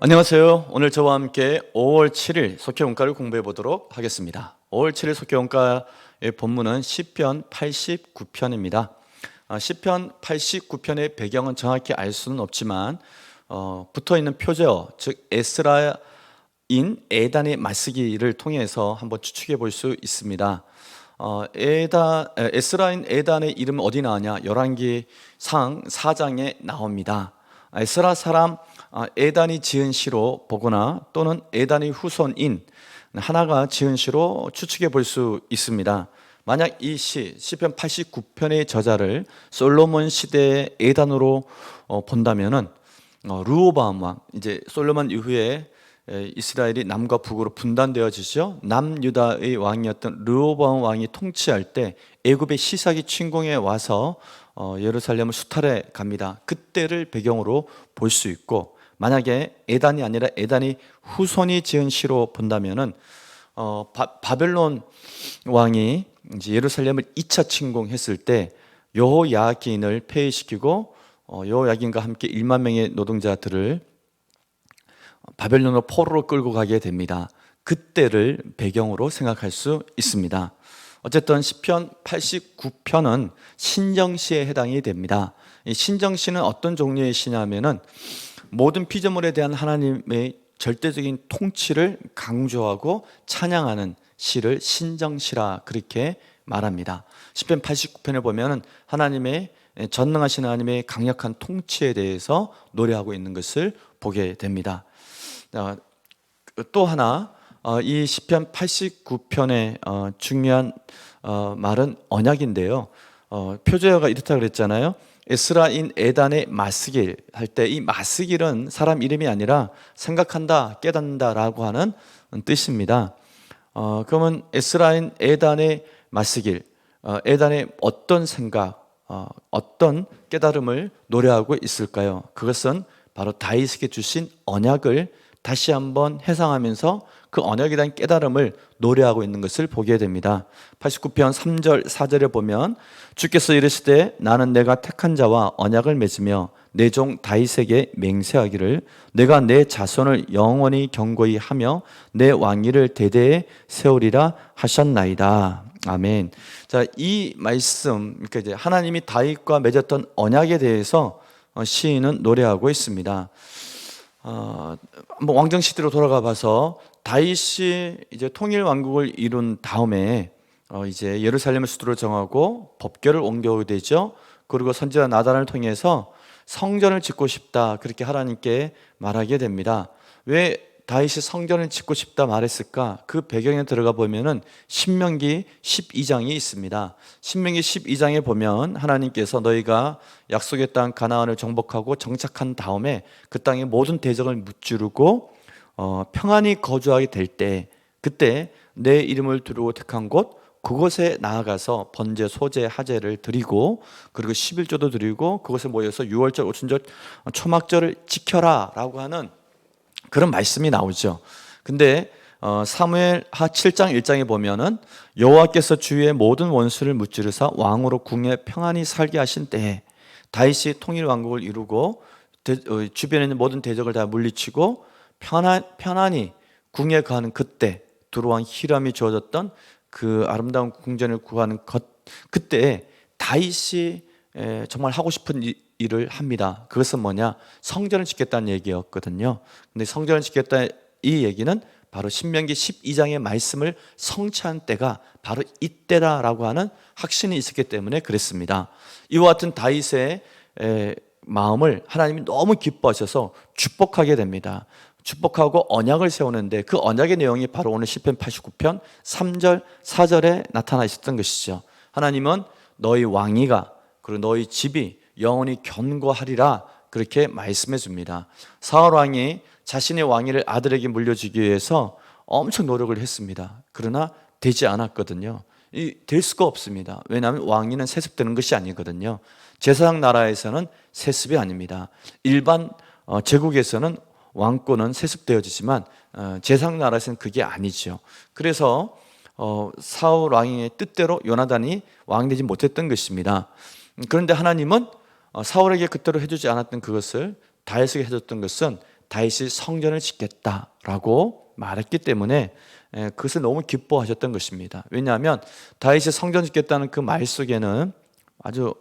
안녕하세요. 오늘 저와 함께 5월 7일 속회원가를 공부해 보도록 하겠습니다. 5월 7일 속회원가의 본문은 시편 89편입니다. 시편 89편의 배경은 정확히 알 수는 없지만 붙어있는 표제어, 즉 에스라인 에단의 말쓰기를 통해서 한번 추측해 볼 수 있습니다. 에스라인 에단의 이름은 어디 나오냐? 열왕기상 4장에 나옵니다. 에스라 사람 에단이 지은 시로 보거나 또는 에단의 후손인 하나가 지은 시로 추측해 볼 수 있습니다. 만약 이 시편 89편의 저자를 솔로몬 시대의 에단으로 본다면은 르호보암 왕, 이제 솔로몬 이후에 이스라엘이 남과 북으로 분단되어지죠. 남유다의 왕이었던 르호보암 왕이 통치할 때 애굽의 시삭이 침공해 와서 예루살렘을 수탈해 갑니다. 그때를 배경으로 볼 수 있고, 만약에 에단이 아니라 에단이 후손이 지은 시로 본다면은 바벨론 왕이 이제 예루살렘을 2차 침공했을 때 여호야긴을 폐위시키고 여호야긴과 함께 1만 명의 노동자들을 바벨론으로 포로로 끌고 가게 됩니다. 그때를 배경으로 생각할 수 있습니다. 어쨌든 시편 89편은 신정시에 해당이 됩니다. 이 신정시는 어떤 종류의 시냐면은 모든 피조물에 대한 하나님의 절대적인 통치를 강조하고 찬양하는 시를 신정시라 그렇게 말합니다. 시편 89편에 보면은 하나님의 전능하신 하나님의 강력한 통치에 대해서 노래하고 있는 것을 보게 됩니다. 또 하나 이 시편 89편의 중요한 말은 언약인데요. 표제어가 이렇다 그랬잖아요. 에스라인 에단의 마스길 할 때 이 마스길은 사람 이름이 아니라 생각한다, 깨닫는다라고 하는 뜻입니다. 그러면 에스라인 에단의 마스길, 에단의 어떤 생각, 어떤 깨달음을 노래하고 있을까요? 그것은 바로 다윗에게 주신 언약을 다시 한번 회상하면서 그 언약에 대한 깨달음을 노래하고 있는 것을 보게 됩니다. 89편 3절 4절에 보면 주께서 이르시되 나는 내가 택한 자와 언약을 맺으며 내 종 다윗에게 맹세하기를 내가 내 자손을 영원히 경고히 하며 내 왕위를 대대에 세우리라 하셨나이다. 아멘. 자, 이 말씀, 그러니까 이제 하나님이 다윗과 맺었던 언약에 대해서 시인은 노래하고 있습니다. 한번 왕정 시대로 돌아가 봐서 다윗이 이제 통일 왕국을 이룬 다음에 이제 예루살렘을 수도로 정하고 법궤를 옮겨오게 되죠. 그리고 선지자 나단을 통해서 성전을 짓고 싶다 그렇게 하나님께 말하게 됩니다. 왜 다윗이 성전을 짓고 싶다 말했을까? 그 배경에 들어가 보면은 신명기 12장이 있습니다. 신명기 12장에 보면 하나님께서 너희가 약속의 땅 가나안을 정복하고 정착한 다음에 그 땅의 모든 대적을 무찌르고 평안히 거주하게 될 때, 그때 내 이름을 두르고 택한 곳 그곳에 나아가서 번제, 소제, 하제를 드리고 그리고 11조도 드리고 그곳에 모여서 유월절, 오순절, 초막절을 지켜라 라고 하는 그런 말씀이 나오죠. 근데 사무엘하 7장 1장에 보면은 여호와께서 주위의 모든 원수를 무찌르사 왕으로 궁에 평안히 살게 하신 때에 다윗이 통일 왕국을 이루고 주변에 있는 모든 대적을 다 물리치고 편안히 궁에 거하는 그때 두루왕 히람이 주어졌던 그 아름다운 궁전을 구하는 그때 다윗이 정말 하고 싶은 일을 합니다. 그것은 뭐냐? 성전을 짓겠다는 얘기였거든요. 근데 성전을 짓겠다 이 얘기는 바로 신명기 12장의 말씀을 성취한 때가 바로 이때다라고 하는 확신이 있었기 때문에 그랬습니다. 이와 같은 다윗의 마음을 하나님이 너무 기뻐하셔서 축복하게 됩니다. 축복하고 언약을 세우는데 그 언약의 내용이 바로 오늘 시편 89편 3절 4절에 나타나 있었던 것이죠. 하나님은 너희 왕위가 그리고 너희 집이 영원히 견고하리라 그렇게 말씀해 줍니다. 사울 왕이 자신의 왕위를 아들에게 물려주기 위해서 엄청 노력을 했습니다. 그러나 되지 않았거든요. 될 수가 없습니다. 왜냐하면 왕위는 세습되는 것이 아니거든요. 제사장 나라에서는 세습이 아닙니다. 일반 제국에서는 왕권은 세습되어지지만 제사장 나라에서는 그게 아니죠. 그래서 사울 왕의 뜻대로 요나단이 왕이 되지 못했던 것입니다. 그런데 하나님은 사울에게 그때로 해주지 않았던 그것을 다윗에게 해줬던 것은 다윗이 성전을 짓겠다라고 말했기 때문에 그것을 너무 기뻐하셨던 것입니다. 왜냐하면 다윗이 성전 짓겠다는 그 말 속에는 아주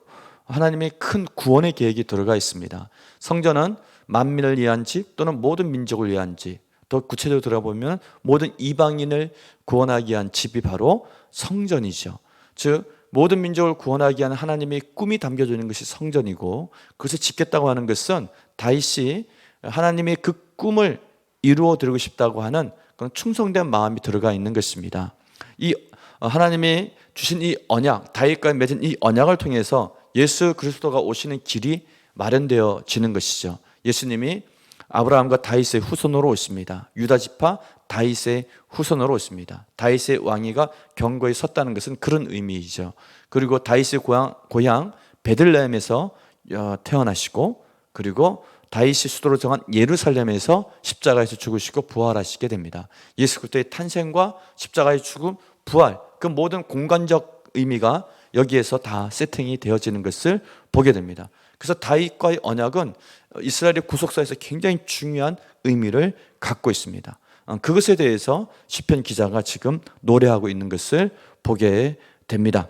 하나님의 큰 구원의 계획이 들어가 있습니다. 성전은 만민을 위한 집 또는 모든 민족을 위한 집, 더 구체적으로 들어보면 모든 이방인을 구원하기 위한 집이 바로 성전이죠. 즉 모든 민족을 구원하기 위한 하나님의 꿈이 담겨져 있는 것이 성전이고, 그것을 짓겠다고 하는 것은 다윗이 하나님의 그 꿈을 이루어 드리고 싶다고 하는 그런 충성된 마음이 들어가 있는 것입니다. 이 하나님이 주신 이 언약, 다윗과 맺은 이 언약을 통해서 예수 그리스도가 오시는 길이 마련되어지는 것이죠. 예수님이 아브라함과 다윗의 후손으로 오십니다. 유다 지파 다윗의 후손으로 오십니다. 다윗의 왕위가 경고에 섰다는 것은 그런 의미이죠. 그리고 다윗의 고향 베들레헴에서 태어나시고, 그리고 다윗이 수도로 정한 예루살렘에서 십자가에서 죽으시고 부활하시게 됩니다. 예수 그리스도의 탄생과 십자가의 죽음, 부활, 그 모든 공간적 의미가 여기에서 다 세팅이 되어지는 것을 보게 됩니다. 그래서 다윗과의 언약은 이스라엘의 구속사에서 굉장히 중요한 의미를 갖고 있습니다. 그것에 대해서 시편 기자가 지금 노래하고 있는 것을 보게 됩니다.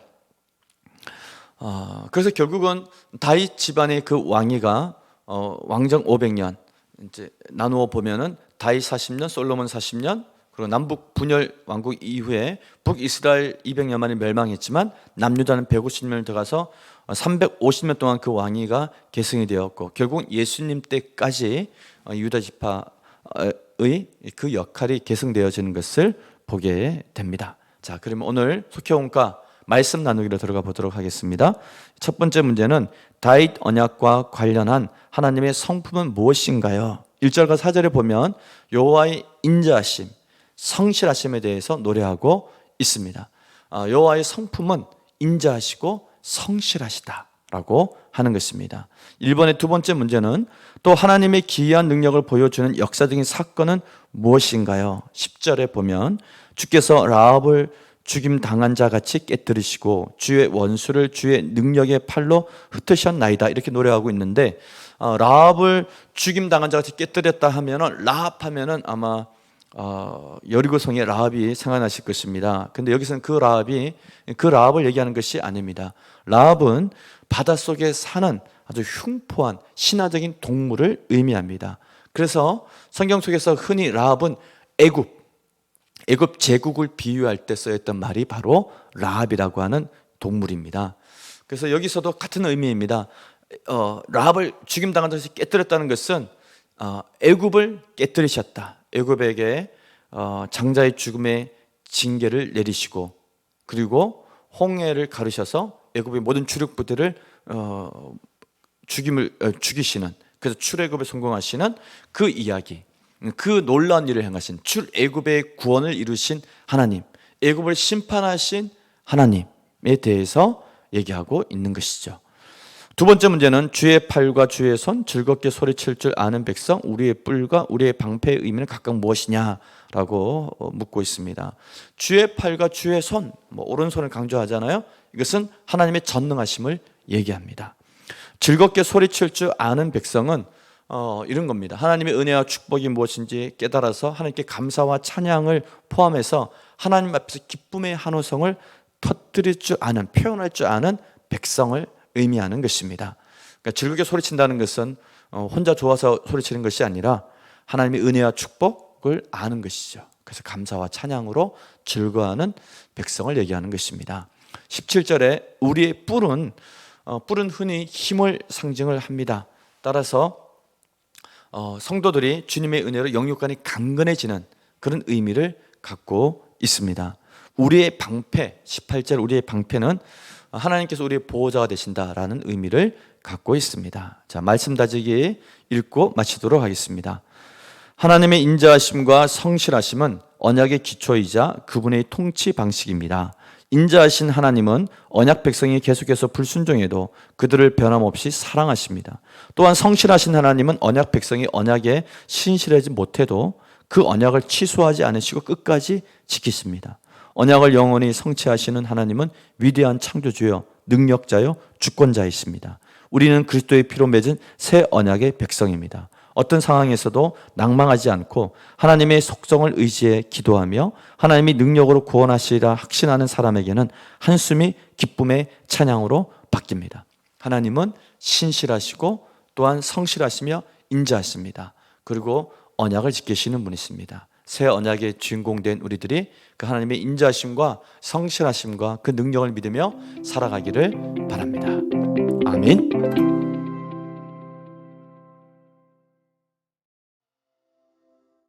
그래서 결국은 다윗 집안의 그 왕위가 왕정 500년 이제 나누어 보면은 다윗 40년, 솔로몬 40년, 그리고 남북 분열 왕국 이후에 북이스라엘 200년 만에 멸망했지만 남유다는 150년을 들어가서 350년 동안 그 왕위가 계승이 되었고, 결국 예수님 때까지 유다 지파의 그 역할이 계승되어지는 것을 보게 됩니다. 자, 그러면 오늘 속회원과 말씀 나누기로 들어가 보도록 하겠습니다. 첫 번째 문제는 다윗 언약과 관련한 하나님의 성품은 무엇인가요? 1절과 4절에 보면 여호와의 인자하심, 성실하심에 대해서 노래하고 있습니다. 여호와의 성품은 인자하시고 성실하시다라고 하는 것입니다. 1번의 두 번째 문제는 또 하나님의 기이한 능력을 보여주는 역사적인 사건은 무엇인가요? 10절에 보면 주께서 라합을 죽임 당한 자 같이 깨뜨리시고 주의 원수를 주의 능력의 팔로 흩으셨나이다, 이렇게 노래하고 있는데, 라합을 죽임 당한 자 같이 깨뜨렸다 하면은 라합 하면은 아마 여리고성의 라합이 생각나실 것입니다. 근데 여기서는 그 라합을 얘기하는 것이 아닙니다. 라합은 바닷속에 사는 아주 흉포한 신화적인 동물을 의미합니다. 그래서 성경 속에서 흔히 라합은 애굽 제국을 비유할 때 쓰였던 말이 바로 라합이라고 하는 동물입니다. 그래서 여기서도 같은 의미입니다. 라합을 죽임당한 것이 깨뜨렸다는 것은 애굽을 깨뜨리셨다. 애굽에게 장자의 죽음의 징계를 내리시고, 그리고 홍해를 가르셔서 애굽의 모든 주력 부대를 죽이시는, 그래서 출애굽에 성공하시는 그 이야기, 그 놀라운 일을 행하신 출애굽의 구원을 이루신 하나님, 애굽을 심판하신 하나님에 대해서 얘기하고 있는 것이죠. 두 번째 문제는 주의 팔과 주의 손, 즐겁게 소리칠 줄 아는 백성, 우리의 뿔과 우리의 방패의 의미는 각각 무엇이냐라고 묻고 있습니다. 주의 팔과 주의 손, 오른손을 강조하잖아요. 이것은 하나님의 전능하심을 얘기합니다. 즐겁게 소리칠 줄 아는 백성은 이런 겁니다. 하나님의 은혜와 축복이 무엇인지 깨달아서 하나님께 감사와 찬양을 포함해서 하나님 앞에서 기쁨의 한호성을 터뜨릴 줄 아는, 표현할 줄 아는 백성을 의미하는 것입니다. 그러니까 즐겁게 소리친다는 것은 혼자 좋아서 소리치는 것이 아니라 하나님의 은혜와 축복을 아는 것이죠. 그래서 감사와 찬양으로 즐거워하는 백성을 얘기하는 것입니다. 17절에 우리의 뿔은 흔히 힘을 상징을 합니다. 따라서 성도들이 주님의 은혜로 영육간이 강건해지는 그런 의미를 갖고 있습니다. 우리의 방패, 18절 우리의 방패는 하나님께서 우리의 보호자가 되신다라는 의미를 갖고 있습니다. 자, 말씀 다지기 읽고 마치도록 하겠습니다. 하나님의 인자하심과 성실하심은 언약의 기초이자 그분의 통치 방식입니다. 인자하신 하나님은 언약 백성이 계속해서 불순종해도 그들을 변함없이 사랑하십니다. 또한 성실하신 하나님은 언약 백성이 언약에 신실하지 못해도 그 언약을 취소하지 않으시고 끝까지 지키십니다. 언약을 영원히 성취하시는 하나님은 위대한 창조주요, 능력자요, 주권자이십니다. 우리는 그리스도의 피로 맺은 새 언약의 백성입니다. 어떤 상황에서도 낭망하지 않고 하나님의 속성을 의지해 기도하며 하나님이 능력으로 구원하시리라 확신하는 사람에게는 한숨이 기쁨의 찬양으로 바뀝니다. 하나님은 신실하시고 또한 성실하시며 인자하십니다. 그리고 언약을 지키시는 분이십니다. 새 언약의 주인공 된 우리들이 그 하나님의 인자하심과 성실하심과 그 능력을 믿으며 살아가기를 바랍니다. 아멘.